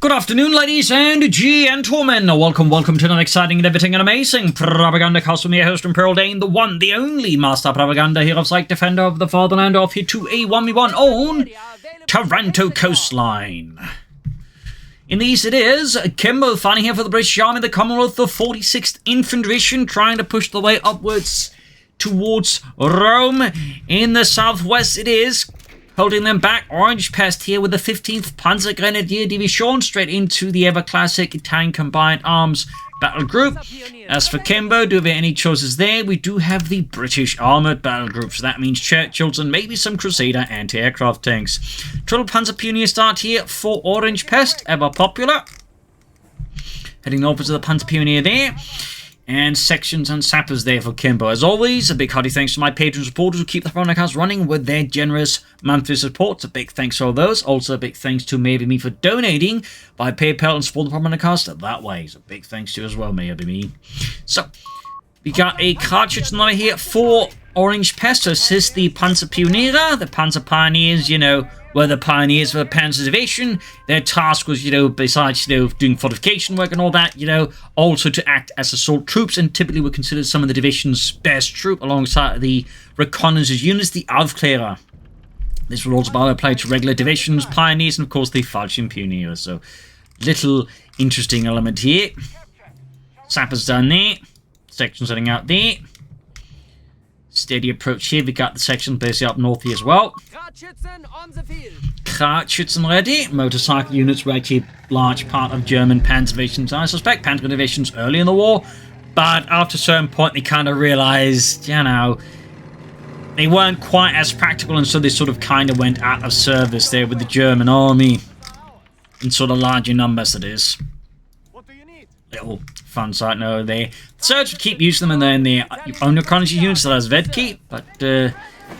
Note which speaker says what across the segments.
Speaker 1: Good afternoon, ladies and gentlemen. Welcome to another exciting, riveting, and amazing Propagandacast with me, host Imperial Dane, the one, the only Master Propaganda Hero Psych Defender of the Fatherland, off here to a 1v1 on Tarranto Coastline. In the east it is, Kimbo fighting here for the British Army, the Commonwealth of 46th Infantry Division, trying to push the way upwards towards Rome. In the southwest it is, holding them back, Orangepest here with the 15th Panzer Grenadier Division, straight into the ever-classic Italian Combined Arms Battle Group. As for Kimbo, do we have any choices there? We do have the British Armoured Battle Group, so that means Churchills and maybe some Crusader anti-aircraft tanks. Total Panzer Pioneer start here for Orangepest, ever popular. Heading over to the Panzer Pioneer there. And sections and sappers there for Kimbo. As always, a big hearty thanks to my patron supporters who keep the Propagandacast running with their generous monthly support. A big thanks to all those. Also, a big thanks to Maybe Me for donating by PayPal and supporting the Propagandacast that way. So, big thanks to you as well, Maybe Me. So, we got a cartridge number here for Orangepest to assist the Panzer Pioneer. The Panzer Pioneers, were the pioneers for the Panzer Division. Their task was, besides, doing fortification work and all that, also to act as assault troops, and typically were considered some of the division's best troop alongside the reconnaissance units, the Aufklärer. This will also, by the way, apply to regular divisions, pioneers, and of course the Falchion Pioneers. So, little interesting element here. Sappers down there. Sections heading out there. Steady approach here. We got the section basically up north here as well. Krautschützen ready. Motorcycle units were actually a large part of German Panzer divisions. I suspect Panzer divisions early in the war, but after a certain point they kind of realized, they weren't quite as practical, and so they sort of kind of went out of service there with the German army. In sort of larger numbers, that is. Little fun side note there. The Surge would keep using them, and then the own reconnaissance units, so that's Vedki, but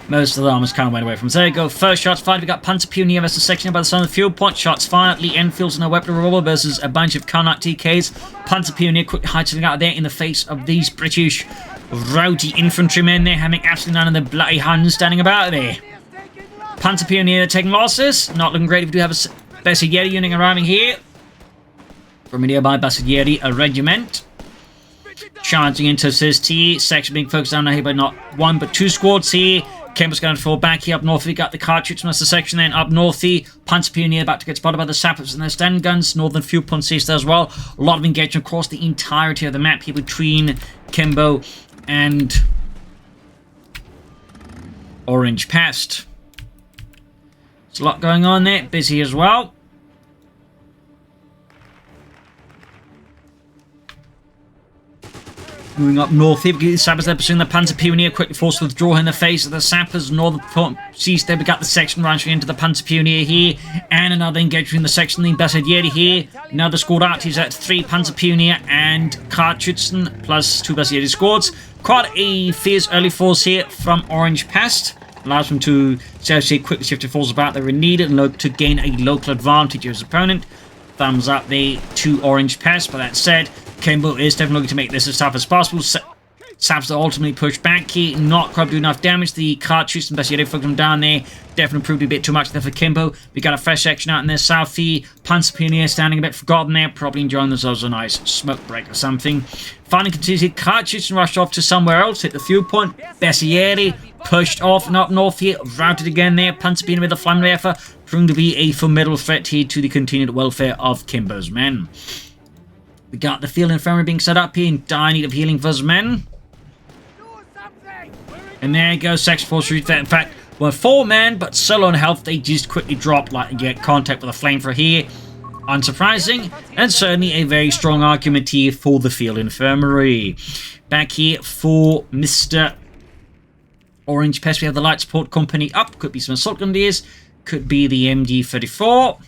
Speaker 1: most of the armors kind of went away from us. There you go. First shots fired. We got Panzer Pioneer versus section by the sun of the fuel point. Shots fired. Lee Enfields and a weapon revolver versus a bunch of Carnot TKs. Panzer Pioneer quickly hiding out there in the face of these British rowdy infantrymen. They're having absolutely none of the bloody Huns standing about there. Panzer Pioneer taking losses. Not looking great if we do have a Bersaglieri unit arriving here from a nearby Bersaglieri, a regiment. Charging into assist here. Section being focused down here by not one but two squads here. Kimbo's going to fall back here up north. We got the cartridge master section then up north here. Panzer Pioneer about to get spotted by the sappers and their stand guns. Northern fuel points there as well. A lot of engagement across the entirety of the map here between Kimbo and Orangepest. There's a lot going on there. Busy as well. Moving up north here, we get the sappers there pursuing the Panzer Pioneer, quickly forced to withdraw in the face of the sappers. Northern seas there, we got the section rushing into the Panzer Pioneer here, and another engagement in the section, the Bersaglieri here. Another squad out, he's at 3 Panzer Pioneer and Kartschützen, plus 2 Bersaglieri squads. Quite a fierce early force here from Orangepest. Allows them to quickly shift their forces about. They were needed and look to gain a local advantage over his opponent. Thumbs up there to Orangepest, but that said, Kimbo is definitely looking to make this as tough as possible. Saps are ultimately pushed back here, not quite doing enough damage. The cartridge and Bersaglieri focused them down there. Definitely proved a bit too much there for Kimbo. We got a fresh section out in the south here. Panzer Pioneer standing a bit forgotten there, probably enjoying themselves a nice smoke break or something. Finally continues here. Cartridge and rushed off to somewhere else, hit the fuel point. Bersaglieri pushed off and up north here, routed again there. Panzer Pioneer with a Flammenwerfer, proving to be a formidable threat here to the continued welfare of Kimbo's men. We got the field infirmary being set up here in dire need of healing for his men. And there you go, section force shoots that. In fact, were 4 men, but so low on health, they just quickly drop like and get contact with a flamethrower here. Unsurprising, and certainly a very strong argument here for the field infirmary. Back here for Mr. Orangepest, we have the light support company up. Could be some assault grenadiers, could be the MG34.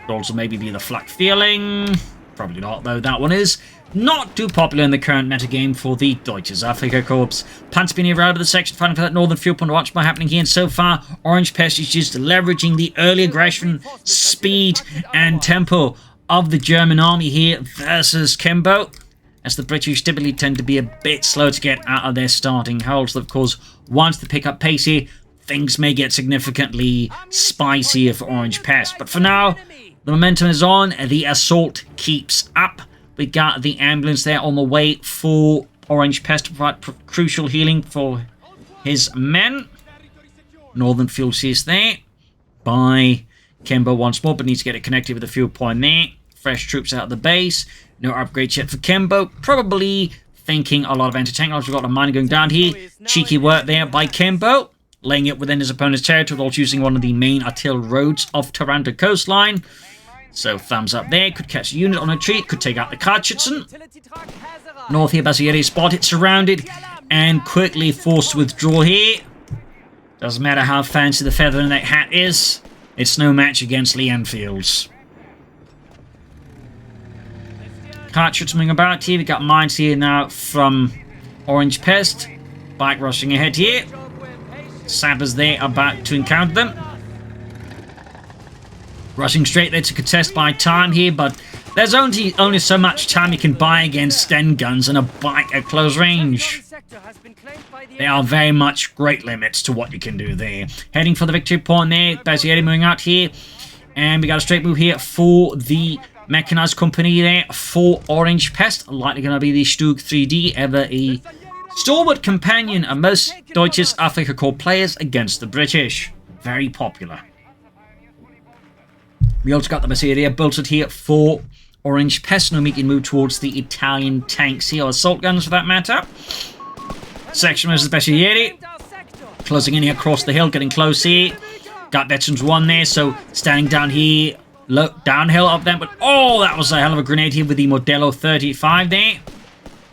Speaker 1: Could also maybe be the flak feeling. Probably not, though. That one is not too popular in the current metagame for the Deutsches Afrika Korps. Panzer Pioneer out of the section, fighting for that northern fuel point. Watch what's happening here. And so far, Orangepest is just leveraging the early aggression, speed, and tempo of the German army here versus Kimbo, as the British typically tend to be a bit slow to get out of their starting holds. Of course, once they pick up pace here, things may get significantly spicier for Orangepest. But for now, The momentum is on. The assault keeps up. We got the ambulance there on the way for Orangepest to provide crucial healing for his men. Northern fuel cease there by Kimbo once more, but needs to get it connected with the fuel point there. Fresh troops out of the base. No upgrades yet for Kimbo. Probably thinking a lot of anti-tank. We've got a mine going down here. Cheeky work there by Kimbo, laying it within his opponent's territory while using one of the main artillery roads of Tarranto Coastline. So thumbs up there. Could catch a unit on a retreat. Could take out the CoH3. North here, Basieri spotted, surrounded, and quickly forced to withdraw here. Doesn't matter how fancy the feather in that hat is. It's no match against Lee Enfield's. CoH3 moving about here. We got mines here now from Orangepest. Bike rushing ahead here. Sappers there about to encounter them. Rushing straight there to contest by time here, but there's only so much time you can buy against Sten guns and a bike at close range. There are very much great limits to what you can do there. Heading for the victory point there. Basieri moving out here. And we got a straight move here for the mechanized company there for Orangepest. Likely going to be the Stug 3D, ever a stalwart companion of most Deutsches Afrika Korps players against the British. Very popular. We also got the Basieri bolted here for Orangepest. No immediate move towards the Italian tanks here, or assault guns for that matter. Section versus Basieri. Closing in here across the hill, getting close here. Got veterans 1 there, so standing down here, look downhill of them. But oh, that was a hell of a grenade here with the Modello 35 there.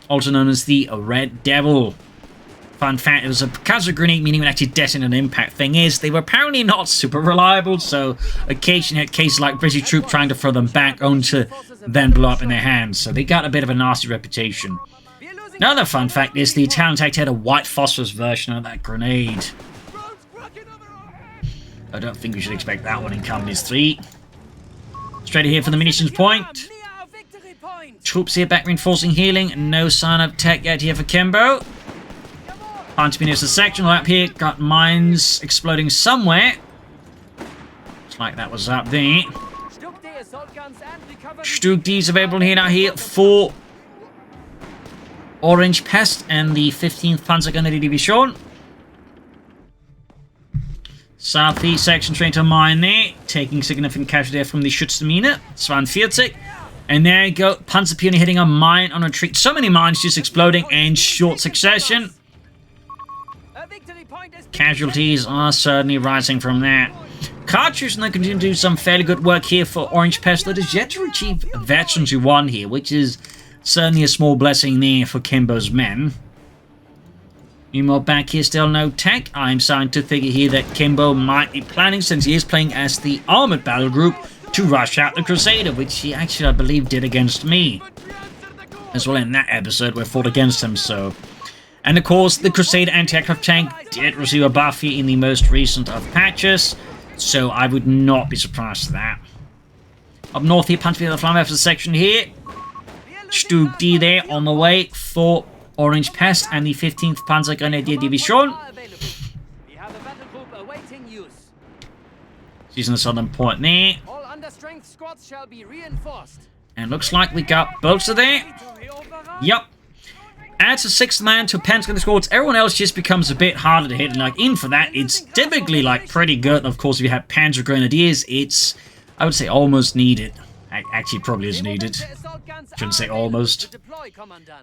Speaker 1: Also known as the Red Devil. Fun fact, it was a percussive grenade, meaning it actually detonated an impact. Thing is, they were apparently not super reliable, so occasionally had cases like British troops trying to throw them back only to then blow up in their hands. So they got a bit of a nasty reputation. Another fun fact is the Italian tank had a white phosphorus version of that grenade. I don't think we should expect that one in Companies 3. Straight here for the munitions point. Troops here back reinforcing healing. No sign of tech yet here for Kimbo. Anti-munitions the section up here. Got mines exploding somewhere. Looks like that was up there. Stug D is available here now here for Orangepest and the 15th Panzergrenadier Division. Southeast section straight to mine there. Taking significant casualty from the Schutzmine. 42. And there you go. Panzerpionier hitting a mine on retreat. So many mines just exploding in short succession. Casualties are certainly rising from that. CoH3 now continue to do some fairly good work here for Orangepest that is yet to achieve Veterans who won here, which is certainly a small blessing there for Kimbo's men. Meanwhile, back here, still no tech. I'm starting to figure here that Kimbo might be planning, since he is playing as the Armoured battle group, to rush out the Crusader, which he actually, I believe, did against me. As well in that episode where I fought against him, so... And of course, the Crusader anti-aircraft tank did receive a buff here in the most recent of patches, so I would not be surprised at that. Up north here, Panzer the Flamme after section here. Stug D there on the way for Orangepest and the 15th Panzergrenadier Division. Using the southern point there. And looks like we got Bolster there. Yep. Adds a 6th man to Panzergrenadier squads. Everyone else just becomes a bit harder to hit. And like in for that, it's typically like pretty good. Of course, if you have Panzer Grenadiers, it's, I would say, almost needed. Actually, probably is needed. Shouldn't say almost.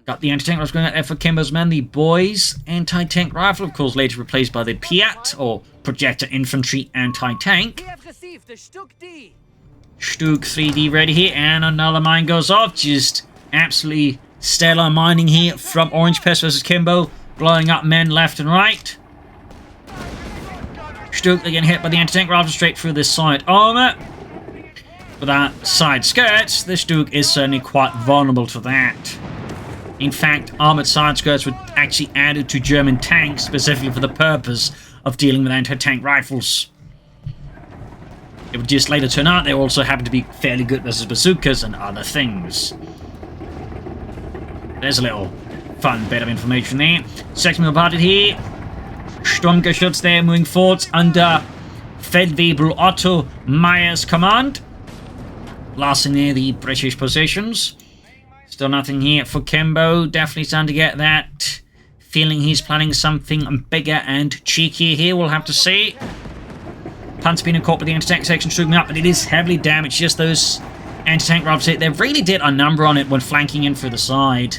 Speaker 1: Got the anti-tank rifle going out there for Kimbo's men. The Boys anti-tank rifle, of course, later replaced by the Piat, or Projector Infantry anti-tank. Stug 3D ready here, and another mine goes off. Just absolutely stellar mining here from Orangepest versus Kimbo, blowing up men left and right. Stug again hit by the anti-tank rifle straight through this side armor. Without side skirts, the Stug is certainly quite vulnerable to that. In fact, armored side skirts were actually added to German tanks specifically for the purpose of dealing with anti-tank rifles. It would just later turn out they also happen to be fairly good versus bazookas and other things. There's a little fun bit of information there. Section about it here. Sturmgeschütz there moving forwards under Feldwebel Otto Meyer's command. blasting near the British positions. Still nothing here for Kimbo. Definitely starting to get that feeling he's planning something bigger and cheekier here. We'll have to see. Punt's been caught with the anti-tank section shooting up, but it is heavily damaged. Just those anti-tank rifles hit. They really did a number on it when flanking in through the side.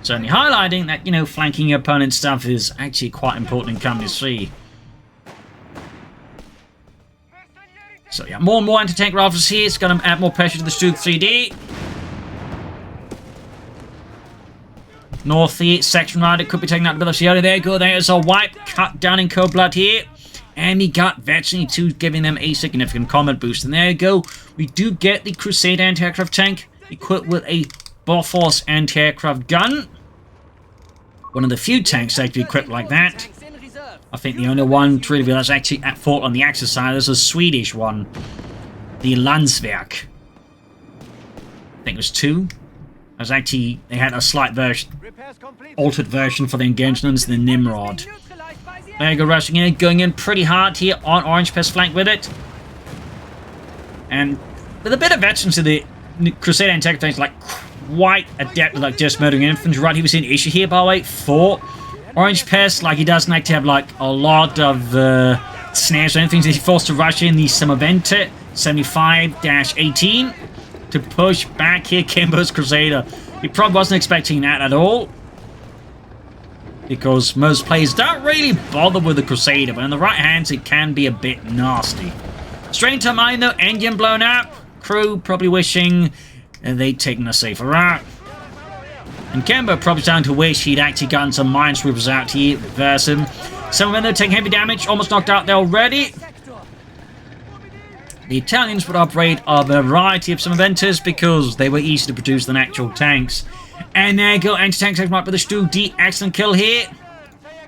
Speaker 1: Certainly highlighting that, you know, flanking your opponent's stuff is actually quite important in come to see. So yeah, more and more anti-tank rifles here. It's going to add more pressure to the Stuke 3D. North here, section rider could be taking out the Billosiota. There you go, there's a wipe cut down in cold blood here. And we got Veteran 2 giving them a significant combat boost. And there you go, we do get the Crusader anti-aircraft tank equipped with a Bofors anti-aircraft gun. One of the few tanks actually equipped like that. I think the only one to really that's actually at fault on the Axis side. There's a Swedish one. The Landsverk. I think it was 2. It was actually, they had a slight version, altered version for the engagements, the Nimrod. There you go, rushing in, going in pretty hard here on Orangepest flank with it. And with a bit of veterans to the Crusader anti-tanks, like quite adept at like just murdering infantry. Right, he was in issue here, by the way, for Orangepest. Like, he doesn't actually have like a lot of snares or anything. So he's forced to rush in the Sommervente 75-18 to push back here Kimbo's Crusader. He probably wasn't expecting that at all, because most players don't really bother with the Crusader, but in the right hands it can be a bit nasty. Straight to mine though, engine blown up. Crew probably wishing they'd taken a safer route. And Kimbo probably starting to wish he'd actually gotten some minesweepers out here versus him. Some of them though taking heavy damage, almost knocked out there already. The Italians would operate a variety of Sommerventas because they were easier to produce than actual tanks. And there you go, anti-tank section right with the Stu D. Excellent kill here.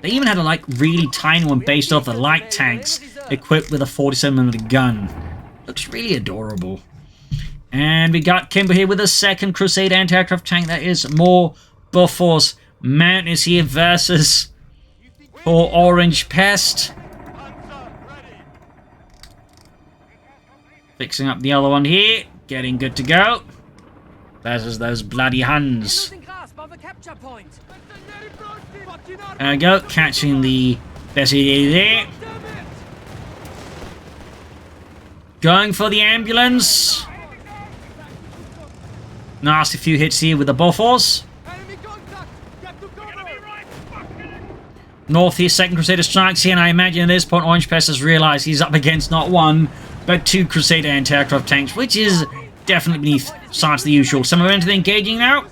Speaker 1: They even had a like really tiny one based off the light tanks equipped with a 47mm gun. Looks really adorable. And we got Kimbo here with a second Crusader anti-aircraft tank. That is more Bofors Mountains here versus for Orangepest. Fixing up the other one here. Getting good to go. Versus those bloody Huns. There we go. Catching the Bessie there. Going for the ambulance. Nasty few hits here with the Bofors. North here, second Crusader strikes here, and I imagine at this point Orangepest has realised he's up against not one, but 2 Crusader anti-aircraft tanks, which is definitely beneath sides of the usual. Some are into the engaging now.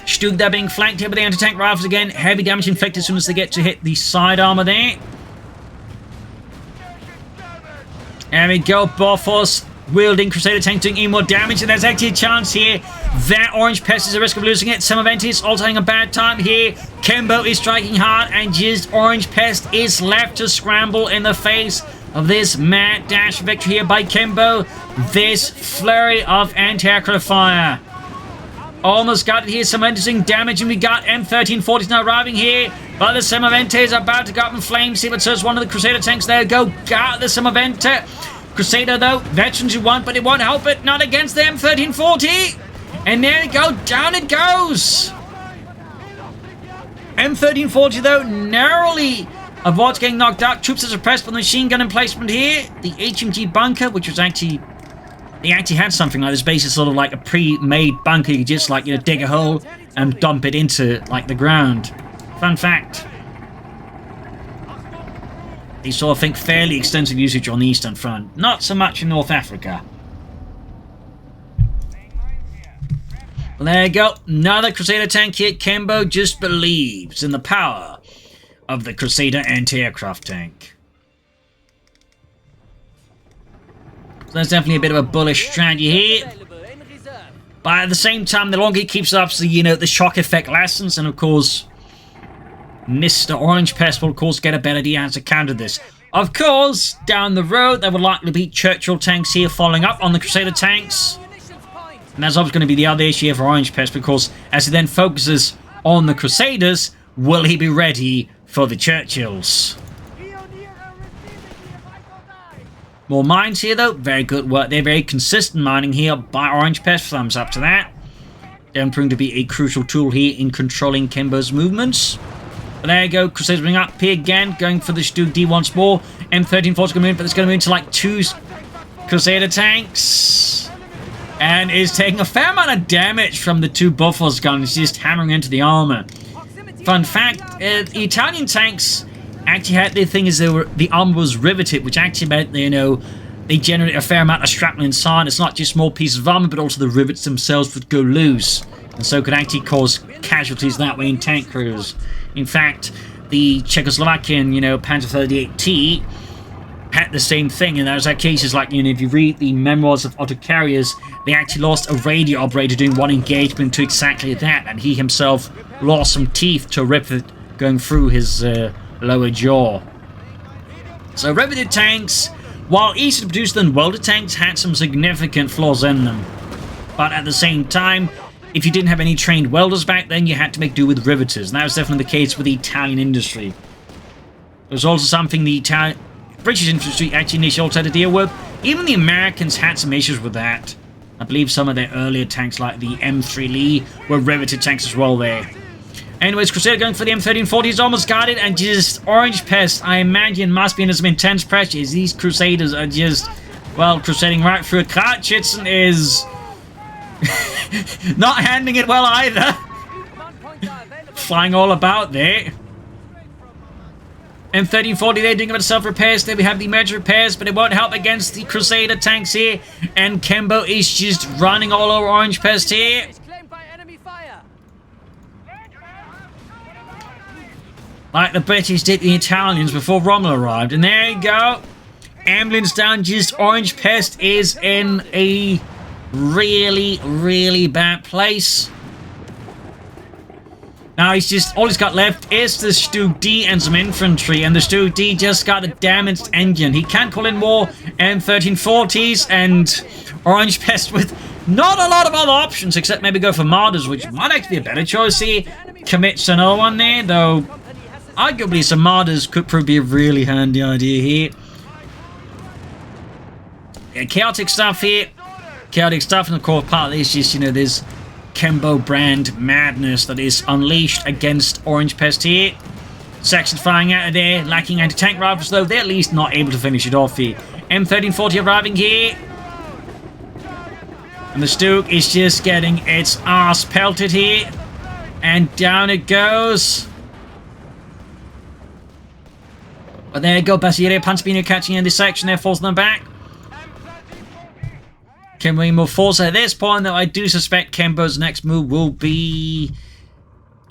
Speaker 1: Stug there being flanked here by the anti-tank rifles again. Heavy damage inflicted as soon as they get to hit the side armor there. There we go, Bofors wielding Crusader tank doing even more damage, and there's actually a chance here that Orangepest is at risk of losing it. Sommervente also having a bad time here. Kimbo is striking hard, and just Orangepest is left to scramble in the face of this mad dash victory here by Kimbo. This flurry of anti-aircraft fire. Almost got it here. Sommervente doing damage, and we got M1340s now arriving here. But the Sommervente is about to go up in flames here, but so is one of the Crusader tanks. There you go. Got the Sommervente. Crusader though, veterans you want, but it won't help it. Not against the M1340. And there you go. Down it goes. M1340 though, narrowly avoids getting knocked out. Troops are suppressed by the machine gun emplacement here. The HMG bunker, which was actually... They actually had something like this, basically sort of like a pre-made bunker. You could just like, you know, dig a hole and dump it into like the ground. Fun fact. They saw, I think, fairly extensive usage on the Eastern Front. Not so much in North Africa. Well, there you go. Another Crusader tank here. Kimbo just believes in the power of the Crusader anti-aircraft tank. So that's definitely a bit of a bullish strategy here. But at the same time, the longer it keeps up, so, you know, the shock effect lessens, and of course... Mr. Orangepest will, of course, get a better idea how to counter this. Of course, down the road, there will likely be Churchill tanks here following up on the Crusader tanks. And that's obviously going to be the other issue for Orangepest, because as he then focuses on the Crusaders, will he be ready for the Churchills? More mines here, though. Very good work. They're very consistent mining here by Orangepest. Thumbs up to that. They're proving to be a crucial tool here in controlling Kimbo's movements. But there you go. Crusaders bring up here again. Going for the Stuke D once more. M13 force going to move, but it's going to move into like 2 Crusader tanks. And is taking a fair amount of damage from the 2 Buffalo's guns. Just hammering into the armor. Fun fact, the Italian tanks actually had the thing is the armor was riveted, which actually meant, you know, they generate a fair amount of shrapnel inside. It's not just small pieces of armor, but also the rivets themselves would go loose, and so could actually cause casualties that way in tank crews. In fact, the Czechoslovakian, you know, Panzer 38T had the same thing, and there was cases like, you know, if you read the memoirs of autocarriers, they actually lost a radio operator doing one engagement to exactly that, and he himself lost some teeth to a rivet going through his lower jaw. So riveted tanks, while easier to produce than welded tanks, had some significant flaws in them. But at the same time, if you didn't have any trained welders back then, you had to make do with riveters. And that was definitely the case with the Italian industry. It was also something the British infantry actually initially also had to deal with. Even the Americans had some issues with that. I believe some of their earlier tanks, like the M3 Lee, were riveted tanks as well there. Anyways, Crusader going for the M1340 is almost guarded, and just Orangepest, I imagine, must be under some intense pressure as these Crusaders are just, well, crusading right through it. Kratchitson is not handling it well either. Flying all about there. M1340 there doing a bit of self-repairs. There we have the emergency repairs, but it won't help against the Crusader tanks here. And Kimbo is just running all over Orangepest here. Like the British did the Italians before Rommel arrived. And there you go. Ambulance down. Just Orangepest is in a really, really bad place. Now he's just, all he's got left is the Stuke D and some infantry. And the Stuke D just got a damaged engine. He can't call in more M1340s. And Orangepest with not a lot of other options except maybe go for Martyrs, which might actually be a better choice here. Commits to another one there, though. Arguably, some Martyrs could probably be a really handy idea here. Yeah, chaotic stuff here. Chaotic stuff, and of course, part of this is just, you know, there's Kimbo brand madness that is unleashed against Orangepest here. Sections flying out of there, lacking anti-tank rifles, though. They're at least not able to finish it off here. M1340 arriving here. And the Stuke is just getting its ass pelted here. And down it goes. But there you go, Basilio Panspino catching in this section there, forcing them back. Kimbo more force at this point, though I do suspect Kimbo's next move will be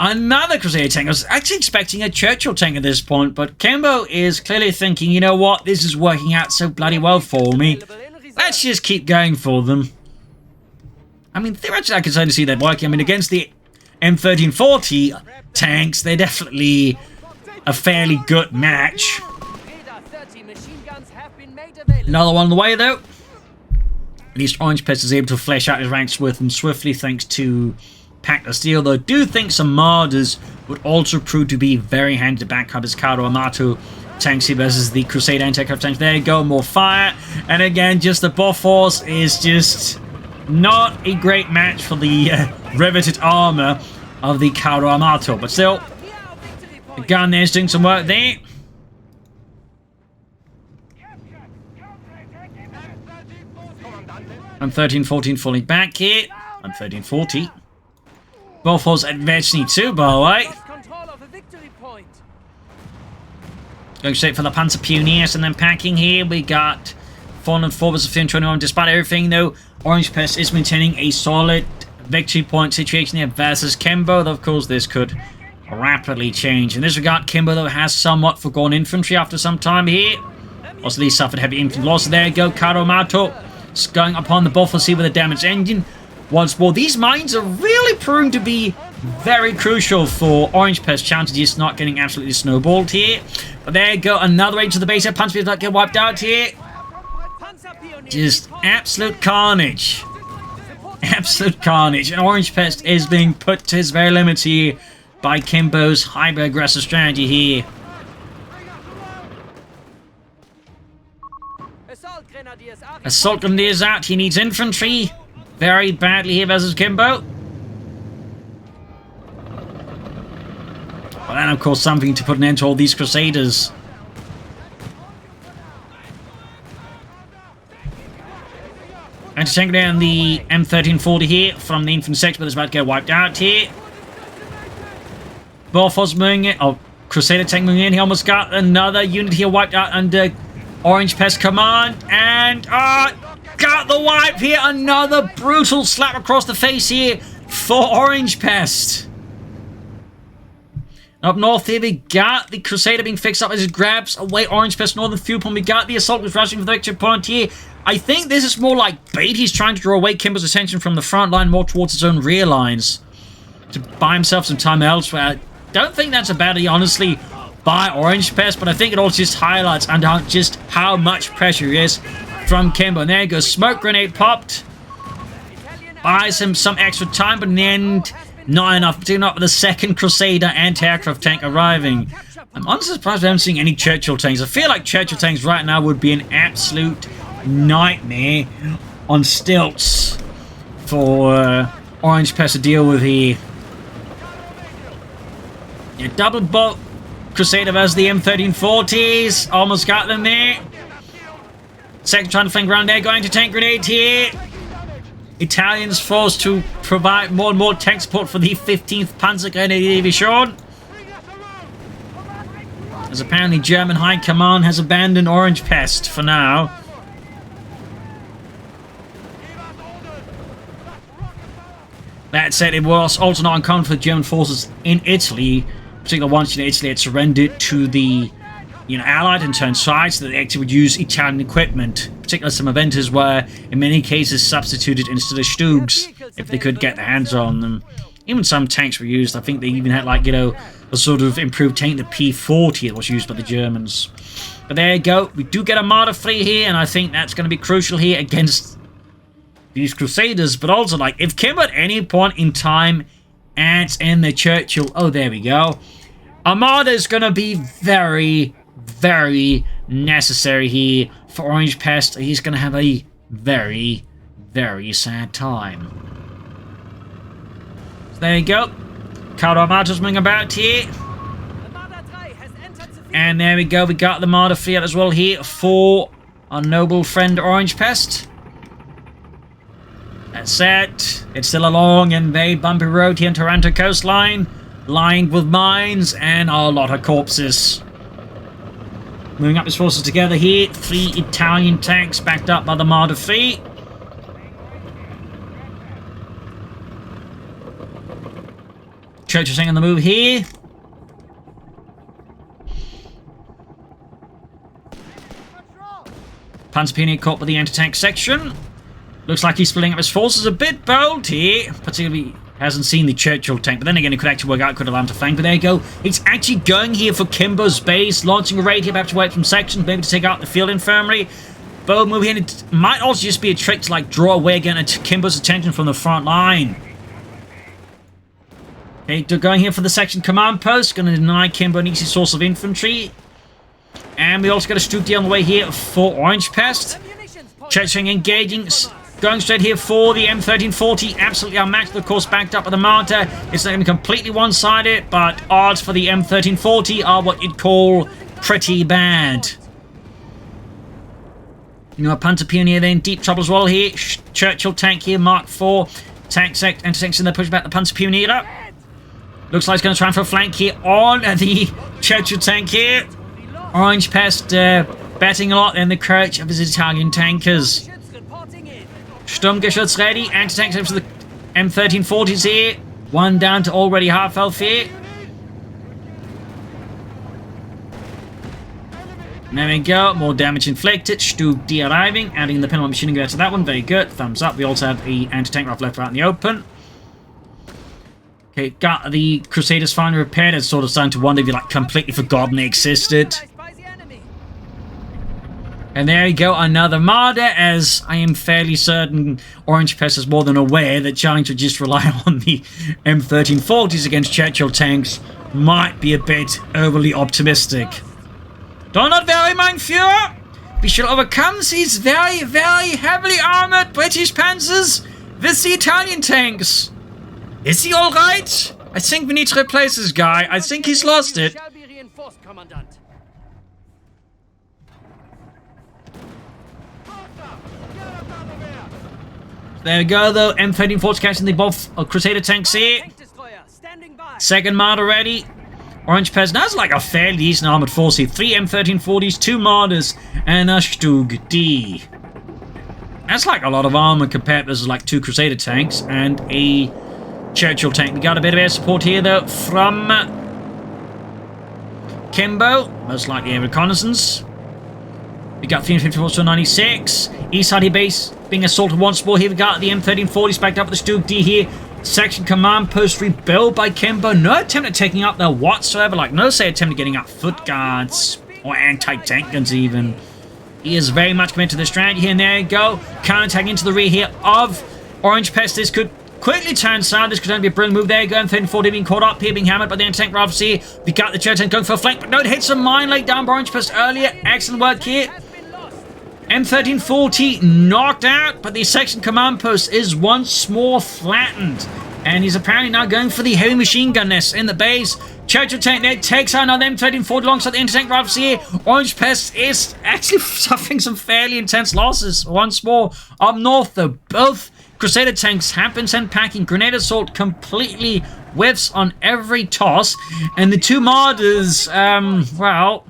Speaker 1: another Crusader tank. I was actually expecting a Churchill tank at this point, but Kimbo is clearly thinking, you know what, this is working out so bloody well for me. Let's just keep going for them. I mean, theoretically I can certainly see that working. I mean, against the M1340 tanks, they're definitely a fairly good match. Another one on the way, though. At least Orangepest is able to flesh out his ranks with them swiftly thanks to Pact of Steel, though I do think some Martyrs would also prove to be very handy to back up his Caro Amato tanks here versus the Crusader anti-aircraft tanks. There you go, more fire. And again, just the buff force is just not a great match for the riveted armor of the Caro Amato. But still, the gun there is doing some work there. I'm 13-14 falling back here. I'm 13-40. Buffalo's at Vechny too, by the way. Going straight for the Panzer Pioneers and then packing here. We got 404 versus 1521. Despite everything, though, Orangepest is maintaining a solid victory point situation here versus Kimbo. Though, of course, this could rapidly change. In this regard, Kimbo, though, has somewhat forgone infantry after some time here. Also, these suffered heavy infantry loss. There you go, Caro Amato. Going upon the Buffalo Sea with a damaged engine. Once more, these mines are really proving to be very crucial for Orangepest chances just not getting absolutely snowballed here. But there you go, another raid to the base here. Panzer not get wiped out here. Just absolute carnage. Absolute carnage. And Orangepest is being put to his very limits here by Kimbo's hyper-aggressive strategy here. Assault Grenadiers out. He needs infantry very badly here versus Kimbo. Well, and of course something to put an end to all these Crusaders. Anti-tank down the M1340 here from the infantry sector, but it's about to get wiped out here. Borfos moving in. Oh, Crusader tank moving in. He almost got another unit here wiped out under Orangepest command. And got the wipe here. Another brutal slap across the face here for Orangepest. Up north here, we got the Crusader being fixed up as it grabs away Orangepest northern fuel point. We got the assault was rushing for the victory point here. I think this is more like bait. He's trying to draw away Kimbo's attention from the front line more towards his own rear lines to buy himself some time elsewhere. I don't think that's a bad idea, honestly, by Orangepest, but I think it also just highlights just how much pressure there is from Kimbo. And there you go, smoke grenade popped. Buys him some extra time, but in the end, not enough. Particularly not with the second Crusader anti-aircraft tank arriving. I'm honestly surprised we haven't seen any Churchill tanks. I feel like Churchill tanks right now would be an absolute nightmare on stilts for Orangepest to deal with here. Yeah, double bolt Crusader versus the M1340s. Almost got them there. Second trying to flank around there, going to tank grenade here. Italians forced to provide more and more tank support for the 15th Panzer Grenadier Division, as apparently German High Command has abandoned Orangepest for now. That said, it was also not uncommon for German forces in Italy, particularly once Italy had surrendered to the Allied and turned sides, so that they actually would use Italian equipment, particularly some Aventas were in many cases substituted instead of Stugs if they could get their hands on them. Even some tanks were used. I think they even had a sort of improved tank, the P40 that was used by the Germans. But there you go, we do get a Marder 3 here, and I think that's going to be crucial here against these Crusaders. But also, if Kimbo at any point in time adds in the Churchill, oh, there we go, Armada is going to be very, very necessary here for Orangepest. He's going to have a very, very sad time. So there you go. Cardo Armada's moving about here. And there we go. We got the Marder Fiat as well here for our noble friend Orangepest. That's it. It's still a long and very bumpy road here in Tarranto Coastline, lined with mines and a lot of corpses. Moving up his forces together here. 3 Italian tanks backed up by the Marder 3. Churchill tank on the move here. Panzer Pioneer caught by the anti-tank section. Looks like he's splitting up his forces a bit bold here. Particularly hasn't seen the Churchill tank, but then again it could actually work out, could allow him to flank. But there you go. It's actually going here for Kimbo's base, launching a raid here, perhaps to wait from sections, maybe to take out the field infirmary. Bold move here. It might also just be a trick to draw away again Kimbo's attention from the front line. Okay, they're going here for the section command post, going to deny Kimbo an easy source of infantry. And we also got a Stuka on the way here for Orangepest. Churchill engaging, going straight here for the M1340. Absolutely unmatched, of course, backed up by the Marder. It's not going to be completely one-sided, but odds for the M1340 are what you'd call pretty bad. A Panzer Pioneer then, deep trouble as well here. Churchill tank here, Mark 4. Tank anti-tanks, they're pushing back the Panzer Pioneer up. Looks like he's going to try and for a flank here on the Churchill tank here. Orangepest betting a lot in the courage of his Italian tankers. Sturmgeschütz ready. Anti-tanks over to the M1340s here. One down to already half health here. There we go. More damage inflicted. Stug D arriving. Adding the Pinhole machining gun to that one. Very good. Thumbs up. We also have the anti-tank rifle left out in the open. Okay, got the Crusaders finally repaired. It's sort of starting to wonder if you completely forgotten they existed. And there you go, another Marder, as I am fairly certain Orangepest is more than aware that trying to just rely on the M1340s against Churchill tanks might be a bit overly optimistic. Don't not vary, mein Führer! We shall overcome these very, very heavily armored British panzers with the Italian tanks. Is he alright? I think we need to replace this guy. I think he's lost it. There we go, though. M13-40's catching the both Crusader tanks here. Second Marder ready. Orangepest. That's like a fairly decent armored force here. 3 M13-40s, 2 Marders, and a Stug D. That's like a lot of armor compared to like 2 Crusader tanks and a Churchill tank. We got a bit of air support here, though, from Kimbo. Most likely a reconnaissance. We got 354 to 96. East side base being assaulted once more. Here we got the M13-40s backed up with the Stug D here. Section command post rebuilt by Kimbo. No attempt at taking up there whatsoever. Like, no say attempt at getting up foot guards or anti-tank guns even. He is very much committed to the strategy here. And there you go. Counter-attack into the rear here of Orangepest. This could quickly turn south. This could only be a brilliant move. There you go. M13-40 being caught up here, being hammered by the anti-tank rifles here. We got the Churchill tank going for a flank, but no, it hits a mine laid down by Orangepest earlier. Excellent work here. M13-40 knocked out, but the section command post is once more flattened. And he's apparently now going for the heavy machine gun nest in the base. Churchill tank there takes out another M13-40 alongside the anti-tank rifles here. Orangepest is actually suffering some fairly intense losses once more. Up north, though, both Crusader tanks have been sent packing. Grenade assault completely whiffs on every toss. And the 2 Marders, well,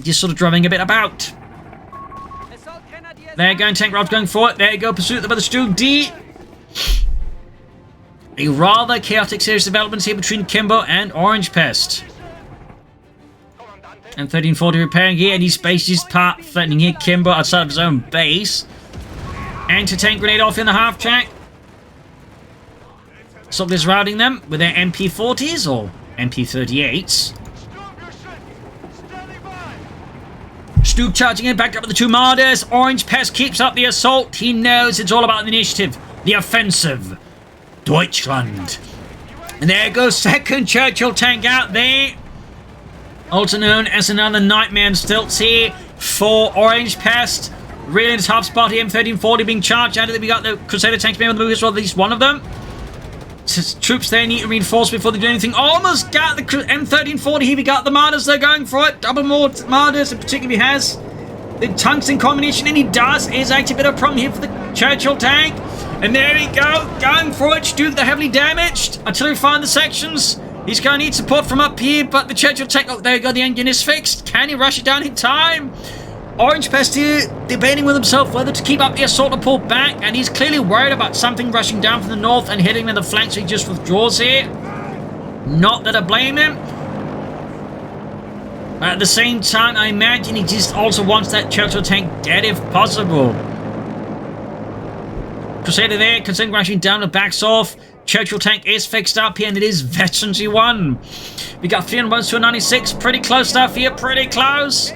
Speaker 1: just sort of drumming a bit about. There you go, tank rifles going for it. There you go, pursuit by the Stug D. A rather chaotic series of developments here between Kimbo and Orangepest. And 1340 repairing here, and he's basically part threatening here Kimbo outside of his own base. Anti-tank grenade off in the half track. So this routing them with their MP40s or MP38s. Stug charging in, backed up with the 2 Marders. Orangepest keeps up the assault. He knows it's all about the initiative. The offensive. Deutschland. And there goes second Churchill tank out there. Also known as another nightmare on stilts here for Orangepest. Really in a tough spot here. M13-40 being charged out of it. We got the Crusader tanks being able to move as well, at least one of them. Troops there need to reinforce before they do anything. Almost got the M13-40 here. We got the Marders. They're going for it. Double more Marders. In particular, he has the tungsten combination, and he does. Is actually a bit of a problem here for the Churchill tank. And there we go. Going for it. Stug, they're heavily damaged. Artillery fire in the sections. He's going to need support from up here, but the Churchill tank... Oh, there you go. The engine is fixed. Can he rush it down in time? Orangepest here debating with himself whether to keep up the assault or pull back, and he's clearly worried about something rushing down from the north and hitting him in the flank, so he just withdraws here. Not that I blame him. But at the same time, I imagine he just also wants that Churchill tank dead if possible. Crusader there, considering rushing down the backs off. Churchill tank is fixed up here, and it is Veterancy 1. We got 301 to 96. Pretty close stuff here, pretty close.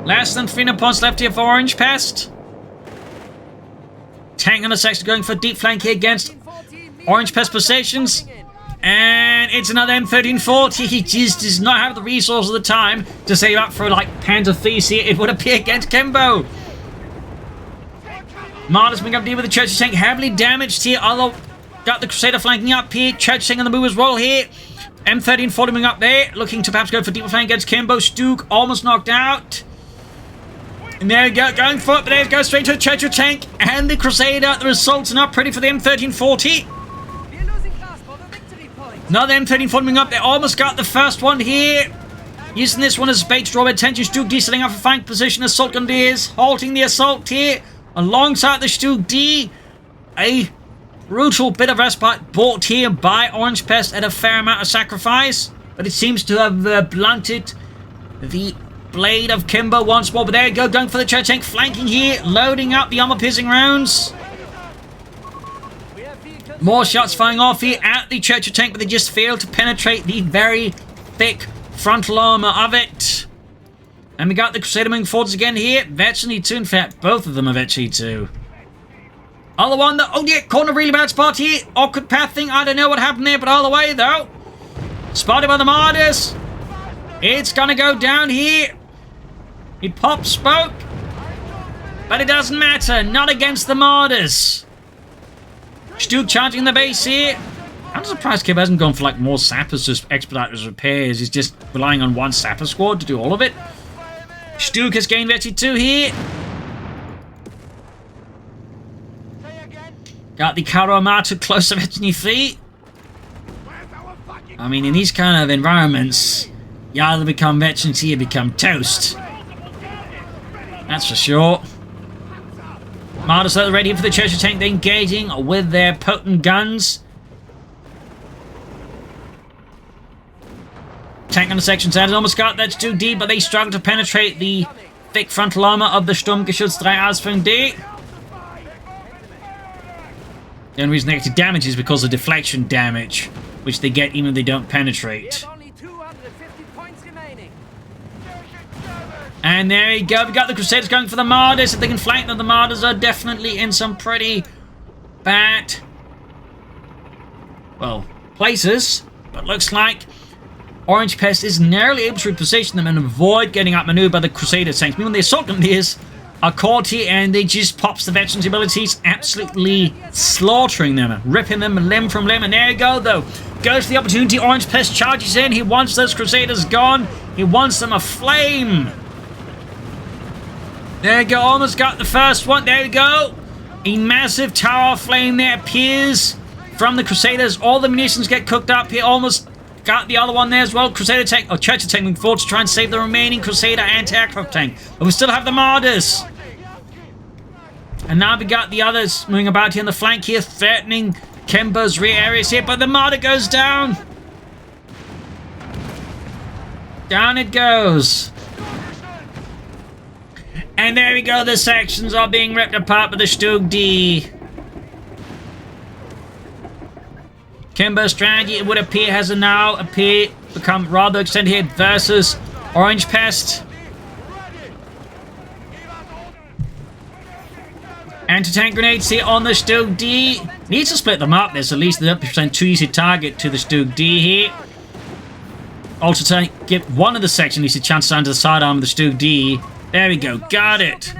Speaker 1: Less than 300 points left here for Orangepest. Tank on the section going for deep flank here against Orangepest positions. And it's another M13-40. He just does not have the resources or the time to save up for like Panzer Thieves here. It would appear against Kimbo. Marders being up deep with the Churchill tank, heavily damaged here. Although got the Crusader flanking up here. Churchill tank on the move as well here. M13-40 being up there, looking to perhaps go for deeper flank against Kimbo. Stug almost knocked out. And there we go, going for it, but there it goes straight to the Churchill tank and the Crusader. The results are not pretty for the M13-40. Another M13-40 coming up. They almost got the first one here. Using this one as bait to draw attention. Stug D setting up a flank position. Assault Grenadiers halting the assault here alongside the Stug D. A brutal bit of respite bought here by Orangepest at a fair amount of sacrifice, but it seems to have blunted the blade of Kimbo once more. But there you go, going for the Churchill tank, flanking here, loading up the armor-piercing rounds. More shots firing off here at the Churchill tank, but they just failed to penetrate the very thick frontal armor of it. And we got the Crusader moving forwards again here. Veteran 2, in fact, both of them are Veteran 2. Other one, oh yeah, corner really bad spot here. Awkward path thing, I don't know what happened there, but all the way though. Spotted by the Marders. It's gonna go down here. He pops smoke. But it doesn't matter. Not against the Martyrs. Still charging the base here. I'm surprised Kimbo hasn't gone for like more sappers to expedite his repairs. He's just relying on one sapper squad to do all of it. Stuk has gained Vetty 2 here. Got the Karo Armoured close to Vetty 3. I mean, in these kind of environments, you either become veterans here, become toast. That's for sure. Martyrs are ready for the treasure tank. They're engaging with their potent guns. Tank on the section side has almost got that too deep, but they struggle to penetrate the thick frontal armor of the Sturmgeschütz 3 aus von D. The only reason they get damage is because of deflection damage, which they get even if they don't penetrate. And there you go, we got the Crusaders going for the Martyrs. If they can flank them, the Martyrs are definitely in some pretty bad, well, places. But looks like Orangepest is narrowly able to reposition them and avoid getting outmaneuvered by the Crusader tanks. Meanwhile, the Assault Grenadiers are caught here and they just pops the veterans' abilities, absolutely slaughtering them, ripping them limb from limb. And there you go, though. Goes for the opportunity. Orangepest charges in. He wants those Crusaders gone. He wants them aflame. There you go, almost got the first one. There you go. A massive tower of flame there appears from the Crusaders. All the munitions get cooked up here. Almost got the other one there as well. Crusader tank, or Churchill tank moving forward to try and save the remaining Crusader anti-aircraft tank. But we still have the Martyrs. And now we got the others moving about here on the flank here, threatening Kimbo's rear areas here. But the Martyr goes down. Down it goes. And there we go, the sections are being ripped apart by the Stug D. Kimbo's strategy, it would appear, has now become rather extended here versus Orangepest. Anti-tank grenades here on the Stug D. Needs to split them up. There's at least a 30% too easy target to the Stug D here. Also to give one of the sections at least a chance to enter the sidearm of the Stug D. There we go, got it.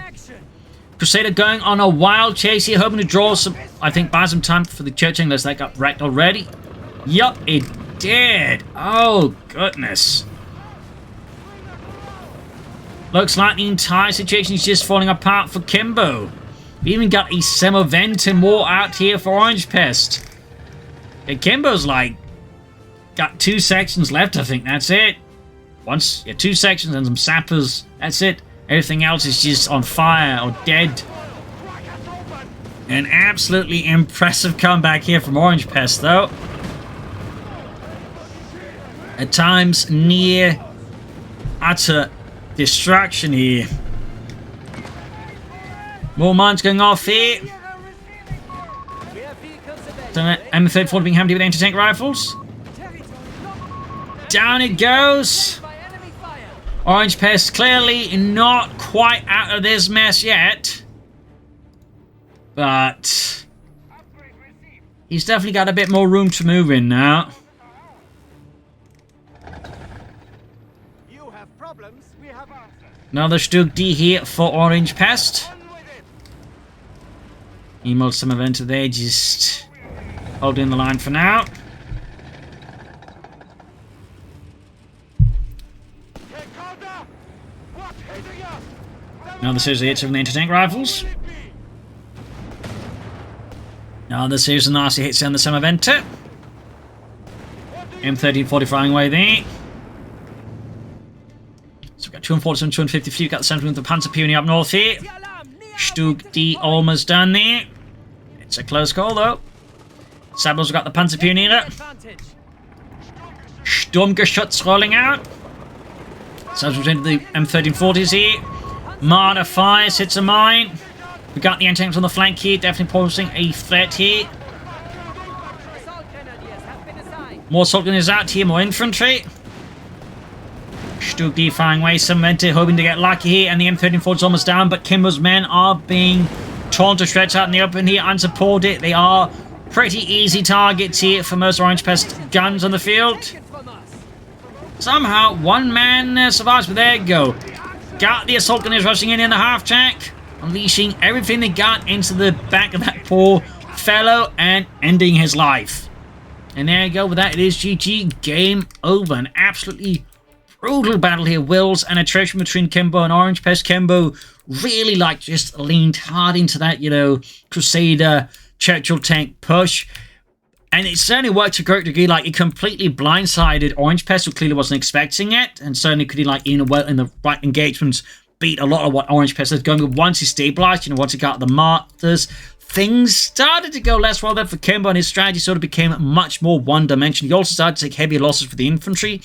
Speaker 1: Crusader going on a wild chase here, hoping to draw some, I think, buy some time for the church unless that got wrecked already. Yup, it did. Oh, goodness. Looks like the entire situation is just falling apart for Kimbo. We even got a Semoventen war out here for Orangepest. Yeah, Kimbo's like, got 2 sections left, I think, that's it. Once, yeah, 2 sections and some sappers, that's it. Everything else is just on fire or dead. An absolutely impressive comeback here from Orangepest, though. At times, near utter destruction here. More mines going off here. M34 being hammered with anti-tank rifles. Down it goes. Orangepest clearly not quite out of this mess yet. But he's definitely got a bit more room to move in now. Another Stug D here for Orangepest. Emo some event there, just holding the line for now. Another series of hits from the anti-tank rifles. Another series of nasty hits on the Semoventen. M1340 flying away there. So we've got 247, 253. We've got the sentiment with the Panzer Peony up north here. Stug D almost done there. It's a close call though. Sablos got the Panzer Peony there. Sturmgeschütz rolling out. Sablos into the M1340s here. Martyr fires, hits a mine. We got the anti-tanks on the flank here, definitely posing a threat here. More assault gunners out here, more infantry. Stug D firing away, Semoventen hoping to get lucky here, and the M1340 is almost down, but Kimbo's men are being torn to shreds out in the open here, unsupported. They are pretty easy targets here for most Orangepest guns on the field. Somehow, one man survives, but there you go. Got the assault gunners rushing in the half-track, unleashing everything they got into the back of that poor fellow and ending his life. And there you go. With that, it is GG. Game over. An absolutely brutal battle here. Wills and attrition between Kimbo and Orangepest. Kimbo really just leaned hard into that, Crusader Churchill tank push. And it certainly worked to a great degree. It completely blindsided Orangepest, who clearly wasn't expecting it. And certainly could he, in the right engagements, beat a lot of what Orangepest was going with. Once he stabilized, once he got the martyrs, things started to go less well there for Kimbo, and his strategy sort of became much more one-dimensional. He also started to take heavier losses for the infantry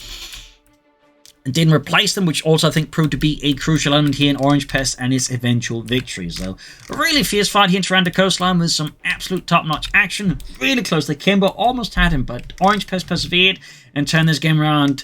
Speaker 1: and didn't replace them, which also I think proved to be a crucial element here in Orangepest and his eventual victories. So a really fierce fight here in Tarranto Coastline with some absolute top-notch action. Really close to Kimbo, almost had him, but Orangepest persevered and turned this game around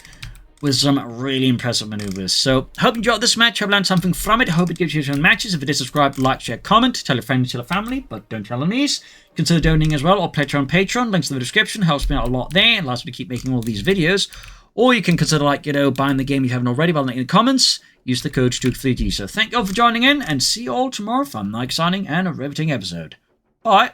Speaker 1: with some really impressive maneuvers. So, hope you enjoyed this match. Hope you learned something from it. Hope it gives you some matches. If you did, subscribe, like, share, comment. Tell your friends, tell your family, but don't tell enemies. Consider donating as well, or pledge on Patreon. Links in the description. Helps me out a lot there. Allows me to keep making all these videos. Or you can consider, buying the game if you haven't already by linking in the comments. Use the code DAK3D. So, thank you all for joining in, and see you all tomorrow for another exciting and a riveting episode. Bye.